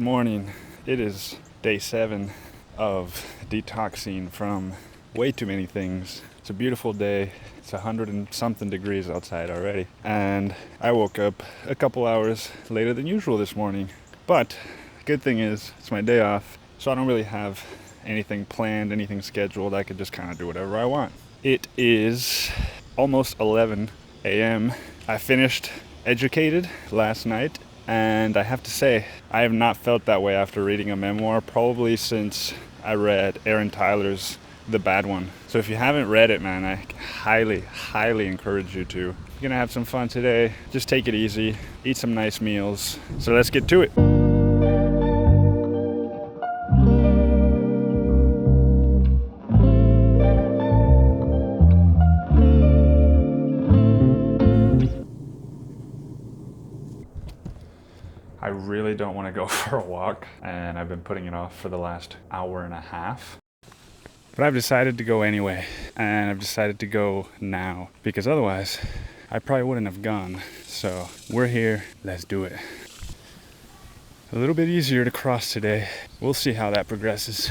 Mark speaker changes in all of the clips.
Speaker 1: morning. It is day 7 of detoxing from way too many things. It's a beautiful day. It's 100 and something degrees outside already. And I woke up a couple hours later than usual this morning. But good thing is it's my day off, so I don't really have anything planned, anything scheduled. I could just kind of do whatever I want. It is almost 11 a.m. I finished Educated last night, and I have to say, I have not felt that way after reading a memoir probably since I read Aaron Tyler's The Bad One. So if you haven't read it, man, I highly encourage you to. You're gonna have some fun today. Just take it easy, eat some nice meals. So let's get to it. I really don't want to go for a walk, and I've been putting it off for the last hour and a half. But I've decided to go anyway, and I've decided to go now, because otherwise I probably wouldn't have gone. So we're here, let's do it. A little bit easier to cross today. We'll see how that progresses.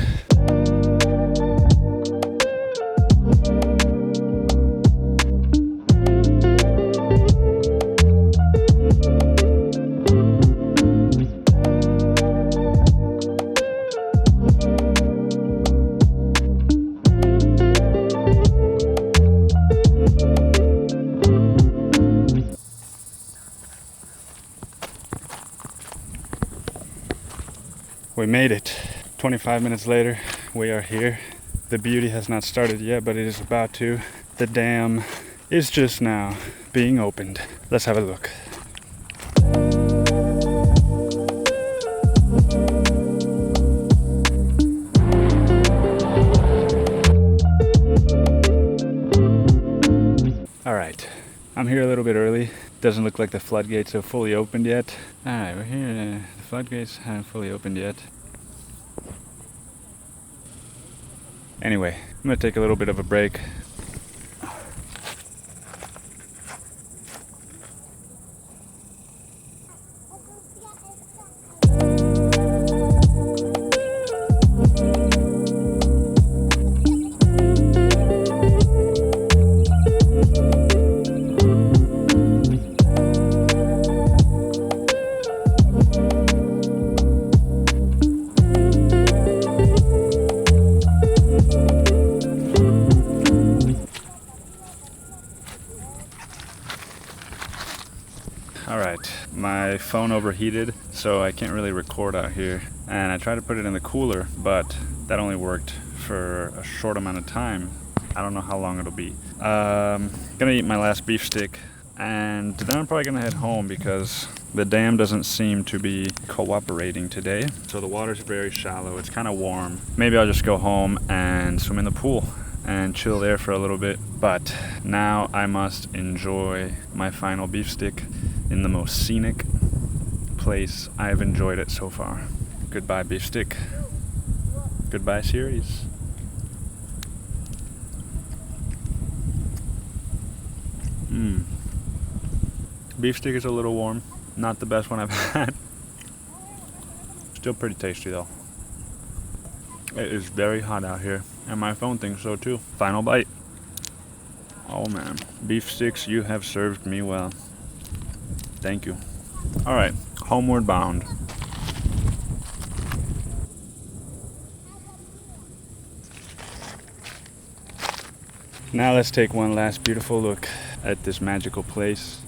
Speaker 1: We made it. 25 minutes later, we are here. The beauty has not started yet, but it is about to. The dam is just now being opened. Let's have a look. All right, I'm here a little bit early. Doesn't look like the floodgates have fully opened yet. All right, we're here. The floodgates haven't fully opened yet. Anyway, I'm gonna take a little bit of a break. Alright, my phone overheated, so I can't really record out here. And I tried to put it in the cooler, but that only worked for a short amount of time. I don't know how long it'll be. Gonna eat my last beef stick, and then I'm probably gonna head home because the dam doesn't seem to be cooperating today. So the water's very shallow, it's kind of warm. Maybe I'll just go home and swim in the pool and chill there for a little bit. But now I must enjoy my final beef stick in the most scenic place I've enjoyed it so far. Goodbye, beef stick. Goodbye, series. Beef stick is a little warm. Not the best one I've had. Still pretty tasty though. It is very hot out here, and my phone thinks so too. Final bite. Oh man, beef sticks, you have served me well. Thank you. All right, homeward bound. Now let's take one last beautiful look at this magical place.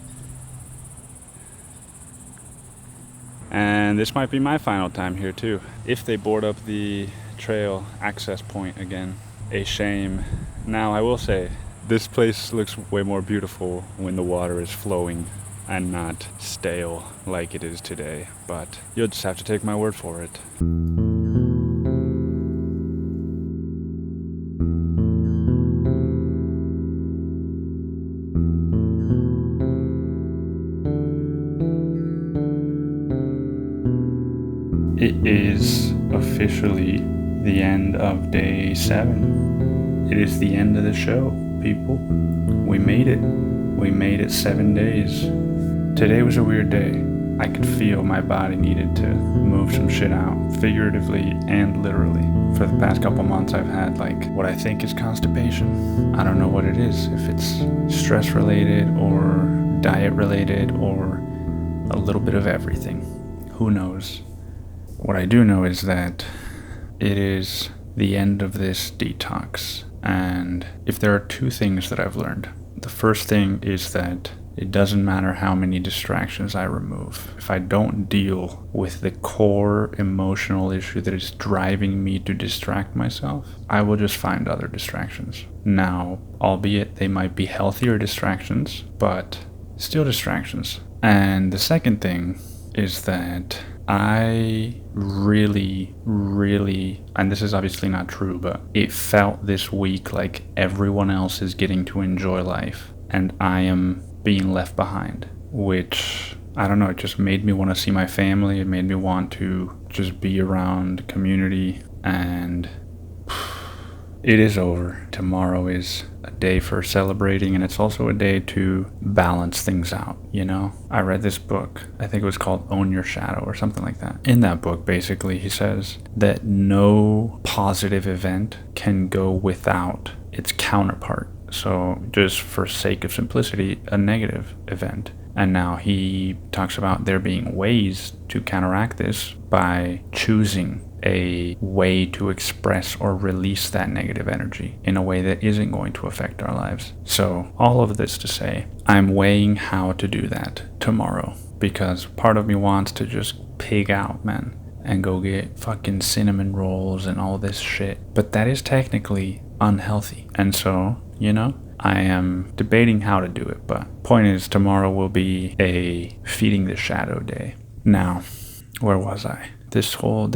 Speaker 1: And this might be my final time here too, if they board up the trail access point again. A shame. Now I will say, this place looks way more beautiful when the water is flowing and not stale like it is today, but you'll just have to take my word for it. It is officially the end of day 7. It is the end of the show, people. We made it. We made it 7 days. Today was a weird day. I could feel my body needed to move some shit out, figuratively and literally. For the past couple months, I've had like what I think is constipation. I don't know what it is, if it's stress related or diet related or a little bit of everything. Who knows? What I do know is that it is the end of this detox. And if there are two things that I've learned, the first thing is that it doesn't matter how many distractions I remove. If I don't deal with the core emotional issue that is driving me to distract myself, I will just find other distractions. Now, albeit they might be healthier distractions, but still distractions. And the second thing is that I really, and this is obviously not true, but it felt this week like everyone else is getting to enjoy life and I am being left behind, which, I don't know, it just made me want to see my family. It made me want to just be around community, and it is over. Tomorrow is a day for celebrating, and it's also a day to balance things out, you know? I read this book, I think it was called Own Your Shadow or something like that. In that book, basically, he says that no positive event can go without its counterpart. So just for sake of simplicity, a negative event. And now he talks about there being ways to counteract this by choosing a way to express or release that negative energy in a way that isn't going to affect our lives. So all of this to say, I'm weighing how to do that tomorrow, because part of me wants to just pig out, man, and go get fucking cinnamon rolls and all this shit. But that is technically unhealthy. And so, you know, I am debating how to do it, but point is, tomorrow will be a feeding the shadow day. Now, where was I? This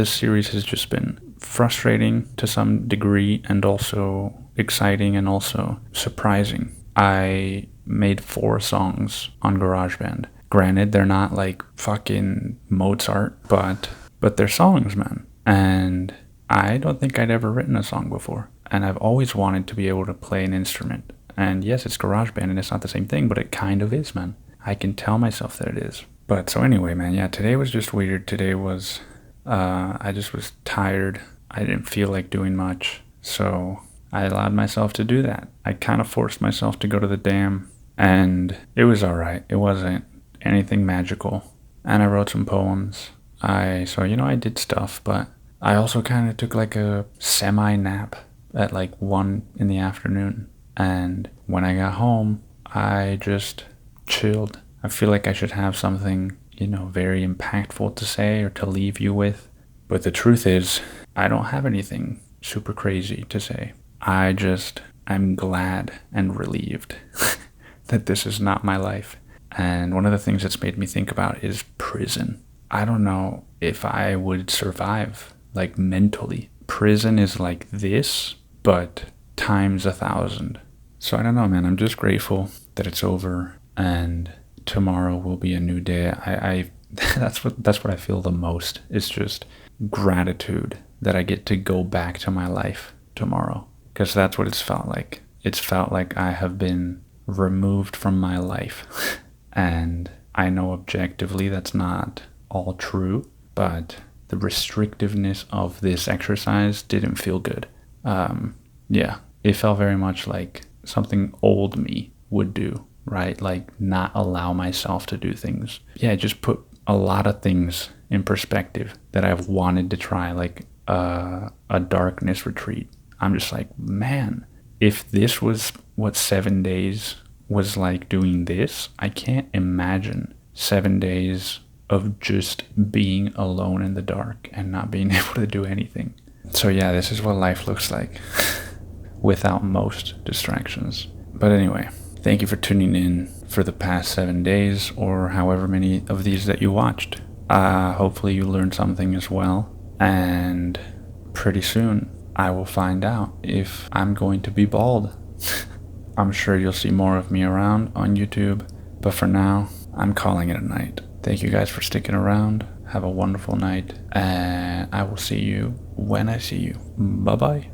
Speaker 1: series has just been frustrating to some degree, and also exciting, and also surprising. I made 4 songs on GarageBand. Granted, they're not like fucking Mozart, but they're songs, man. And I don't think I'd ever written a song before. And I've always wanted to be able to play an instrument. And yes, it's GarageBand and it's not the same thing, but it kind of is, man. I can tell myself that it is. But so anyway, man, yeah, today was just weird. Today was, I just was tired. I didn't feel like doing much. So I allowed myself to do that. I kind of forced myself to go to the dam, and it was all right. It wasn't anything magical. And I wrote some poems. I did stuff, but I also kind of took like a semi-nap at like 1 in the afternoon. And when I got home, I just chilled. I feel like I should have something, very impactful to say or to leave you with. But the truth is, I don't have anything super crazy to say. I'm glad and relieved that this is not my life. And one of the things that's made me think about is prison. I don't know if I would survive, like mentally. Prison is like this, but times 1,000. So I don't know, man. I'm just grateful that it's over, and tomorrow will be a new day. I that's what I feel the most. It's just gratitude that I get to go back to my life tomorrow, because that's what it's felt like. It's felt like I have been removed from my life. And I know objectively that's not all true, but the restrictiveness of this exercise didn't feel good. It felt very much like something old me would do, right? Like not allow myself to do things. Yeah, just put a lot of things in perspective that I've wanted to try, like a darkness retreat. I'm just like, man, if this was what 7 days was like doing this, I can't imagine 7 days of just being alone in the dark and not being able to do anything. So yeah, this is what life looks like without most distractions. But anyway, thank you for tuning in for the past 7 days, or however many of these that you watched. Hopefully you learned something as well. And pretty soon I will find out if I'm going to be bald. I'm sure you'll see more of me around on YouTube. But for now, I'm calling it a night. Thank you guys for sticking around. Have a wonderful night. And I will see you when I see you. Bye-bye.